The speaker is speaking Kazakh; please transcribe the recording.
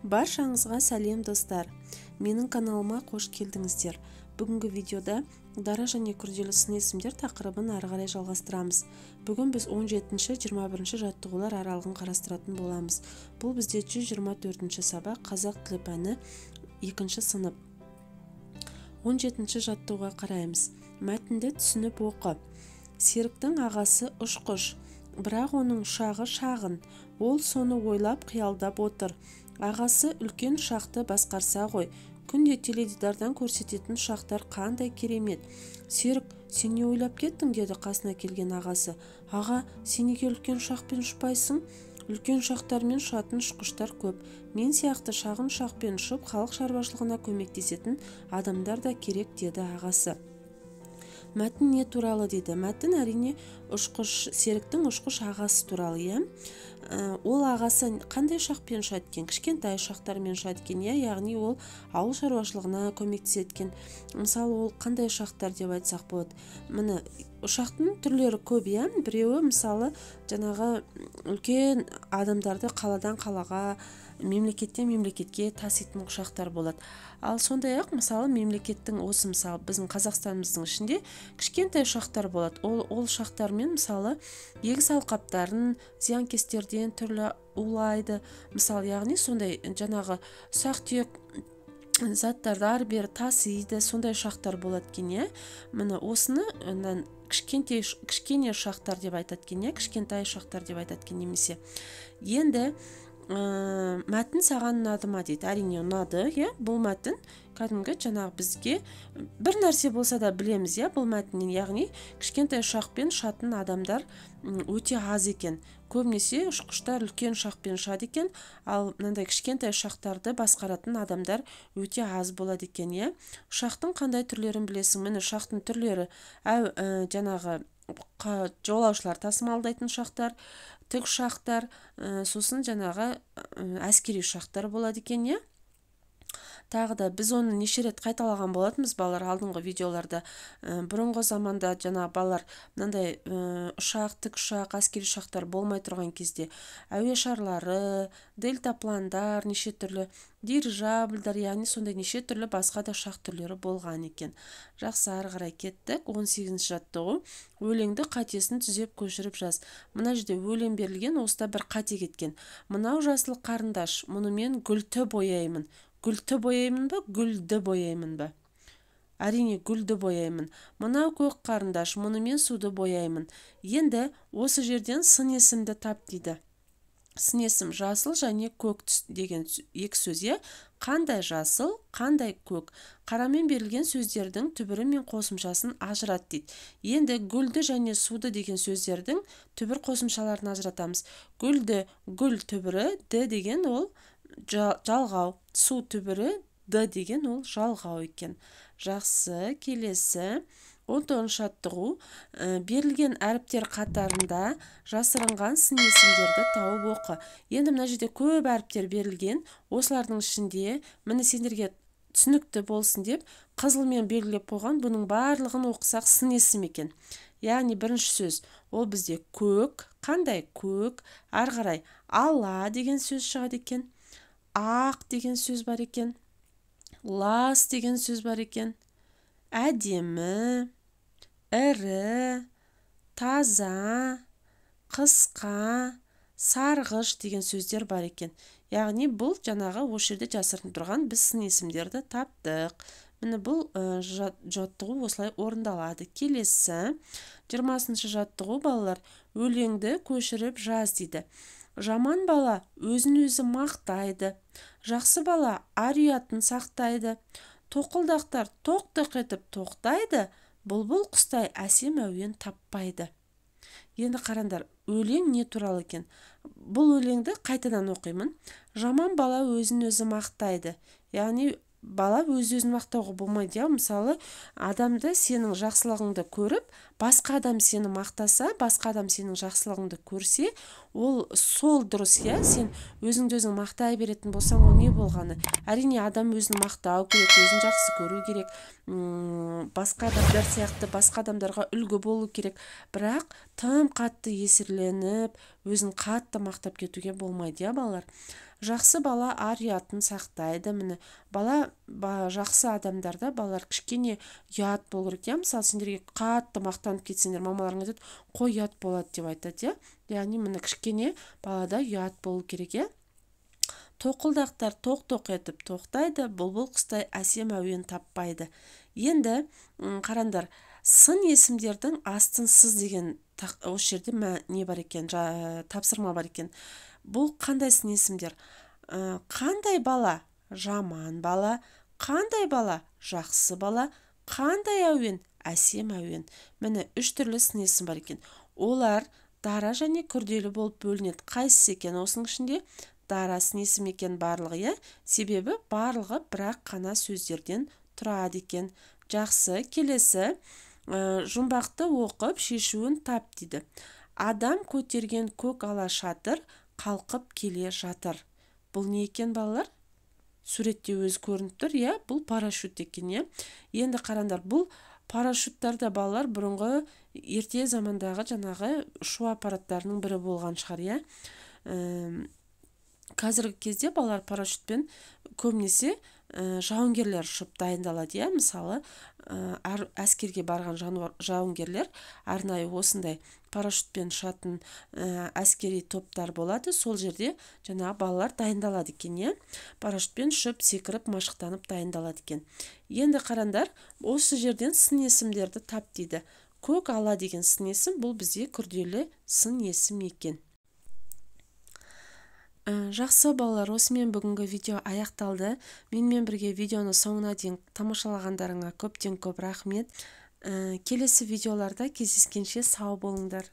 Баршаңызға сәлем достар. Менің каналыма қош келдіңіздер. Бүгінгі видеода дара және күрделі сын есімдер тақырыбын ары қарай жалғастырамыз. Бүгін біз 17-21 жаттығулар аралығын қарастыратын боламыз. Бұл бізде 124 сабақ қазақ тілі пәні 2 сынып. 17 жаттығуға қараймыз. Мәтінді түсініп оқы. Серіктің ағасы ұшқыш, бірақ оның ұшағы шағын. Ол соны ойлап қиялдап отыр. Ағасы үлкен ұшақты басқарса ғой, күнде теледидардан көрсететін ұшақтар қандай керемет. Серік, сен не ойлап кеттің, деді қасына келген ағасы. Аға, сен неге үлкен ұшақпен ұшпайсың? Үлкен ұшақтармен ұшатын ұшқыштар көп. Мен сияқты шағын ұшақпен ұшып, халық шаруашылығына көмектесетін адамдар да керек, деді ағасы. Мәтін не туралы дейді? Мәтін әрине Серіктің ұшқыш ағасы туралы, иә. Ол ағасы қандай ұшақпен ұшады екен? Кішкентай ұшақтармен ұшады екен, иә. Яғни ол ауыл шаруашылығына көмектеседі. Мысалы, ол қандай ұшақтар деп айтсақ болады? Міне, ұшақтың түрлері көп, иә. Біреуі мысалы жаңағы үлкен адамдарды қаладан қалаға, мемлекеттен мемлекетке таситын ұшақтар болады. Ал сондай-ақ мысалы мемлекеттің осы мысалы біздің Қазақстанымыздың ішінде кішкентай ұшақтар болады. Ол ұшақтармен мысалы егіс алқаптарын зиянкестерден түрлі улайды. Мысалы, яғни сондай жаңағы ұсақ-түйек заттарды ары-бері тасиды, сондай ұшақтар болады екен, иә. Міне осыны кішкене ұшақтар деп айтады екен, иә, кішкентай ұшақтар деп айтады екен немесе. Енді мәтін саған ұнады ма дейді? Әрине ұнады, иә. Бұл мәтін кәдімгі жаңағы бізге бір нәрсе болса да білеміз, иә, бұл мәтіннен. Яғни кішкентай ұшақпен ұшатын адамдар өте аз екен. Көбінесе ұшқыштар үлкен ұшақпен ұшады екен, ал мынандай кішкентай ұшақтарды басқаратын адамдар өте аз болады екен, иә. Ұшақтың қандай түрлерін білесің? Міне ұшақтың түрлері жаңағы жолаушылар тасымалдайтын ұшақтар, тікұшақтар, сосын жаңағы әскери ұшақтар болады екен, иә. Тағы да біз оны неше рет қайталаған болатынбыз балалар алдыңғы видеоларда. Бұрынғы заманда жаңағы балалар мынандай ұшақ, тікұшақ, әскери ұшақтар болмай тұрған кезде әуе шарлары, дельтапландар, неше түрлі дирижабльдар, яғни сондай неше түрлі басқа да ұшақ түрлері болған екен. Жақсы, ары қарай кеттік. 18 жаттығу. Өлеңді қатесін түзеп көшіріп жаз. Мына жерде өлең берілген, осыда бір қате кеткен. Мынау жасыл қарындаш, мұнымен гүлді бояймын. Гүлді бояймын ба, гүлді бояймын ба? Әрине гүлді бояймын. Мынау көк қарындаш, мұнымен суды бояймын. Енді осы жерден сын есімді тап дейді. Сын есім жасыл және көк деген екі сөзге қандай жасыл, қандай көк. Қарамен берілген сөздердің түбірі мен қосымшасын ажырат дейді. Енді гүлді және суды деген сөздердің түбір қосымшаларын ажыратамыз. Гүлді, гүл түбірі, д деген ол жалғау, су түбірі, д деген ол жалғау екен. Жақсы, келесі 19 жаттығу. Берілген әріптер қатарында жасырынған сын есімдерді тауып оқы. Енді мына жерде көп әріптер берілген. Осылардың ішінде міне сендерге түсінікті болсын деп қызылмен белгілеп қойған. Бұның барлығын оқысақ сын есім екен. Яғни бірінші сөз ол бізде көк, қандай көк, ары қарай ала деген сөз шығады екен. Ақ деген сөз бар екен. Лас деген сөз бар екен. Әдемі, ірі, таза, қысқа, сарғыш деген сөздер бар екен. Яғни бұл жаңағы осы жерде жасырынып тұрған біз сын есімдерді таптық. Міне бұл жаттығу осылай орындалады. Келесі 20 жаттығу балалар. Өлеңді көшіріп жаз дейді. Жаман бала өзін өзі мақтайды. Жақсы бала ар-ұятын сақтайды. Тоқылдақтар тоқ-тоқ етіп тоқтайды. Бұлбұл құстай әсем әуен таппайды. Енді қараңдар, өлең не туралы екен? Бұл өлеңді қайтадан оқимын. Жаман бала өзін өзі мақтайды. Яғни бала өз-өзін мақтауға болмайды, иә. Мысалы, адамды сенің жақсылығыңды көріп, басқа адам сені мақтаса, басқа адам сенің жақсылығыңды көрсе, ол сол дұрыс, иә. Сен өзіңді өзің мақтай беретін болсаң, ол не болғаны? Әрине, адам өзін мақтау керек, өзін жақсы көру керек, басқа адамдар сияқты басқа адамдарға үлгі болу керек. Бірақ тым қатты есерленіп, өзін қатты мақтап кетуге болмайды, иә, балалар. Жақсы бала ар ұятын сақтайды. Міне, жақсы адамдарда балалар кішкене ұят болу керек, иә. Мысалы, сендерге қатты мақтанып кетсеңдер, мамаларың айтады, қой ұят болады деп айтады, иә. Яғни міне кішкене балада ұят болу керек, иә. Тоқылдақтар тоқ-тоқ етіп тоқтайды, бұлбұл құстай әсем әуен таппайды. Енді қараңдар, сын есімдердің астын сыз деген осы жерде не бар екен, тапсырма бар екен. Бұл қандай сын есімдер? Қандай бала? Жаман бала. Қандай бала? Жақсы бала. Қандай әуен? Әсем әуен. Міне 3 түрлі сын есім бар екен. Олар дара және күрделі болып бөлінеді. Қайсысы екен? Осының ішінде дара сын есім екен барлығы, иә? Себебі барлығы бірақ қана сөздерден тұрады екен. Жақсы, келесі жұмбақты оқып шешуін тап дейді. Адам көтерген көк ала шатыр қалқып келе жатыр. Бұл не екен, балалар? Суретте өзі көрініп тұр, иә? Бұл парашют екен, иә? Енді қараңдар, бұл парашюттарда балалар бұрынғы ерте замандағы жаңағы ұшу аппараттарының бірі болған шығар, иә? Қазіргі кезде балалар парашютпен көбінесе жауынгерлер ұшып дайындалады, иә? Мысалы, әскерге барған жауынгерлер арнайы осындай парашютпен ұшатын әскери топтар болады. Сол жерде жаңағы балалар дайындалады екен, иә? Парашютпен ұшып, секіріп, машықтанып дайындалады екен. Енді қараңдар, осы жерден сын есімдерді тап дейді. Көк ала деген сын есім, бұл бізде күрделі сын есім екен. Жақсы балалар, осымен бүгінгі видео аяқталды. Менімен бірге видеоны соңына дейін тамашалағандарыңа көптен көп рахмет. Келесі видеоларда кездескенше сау болыңдар.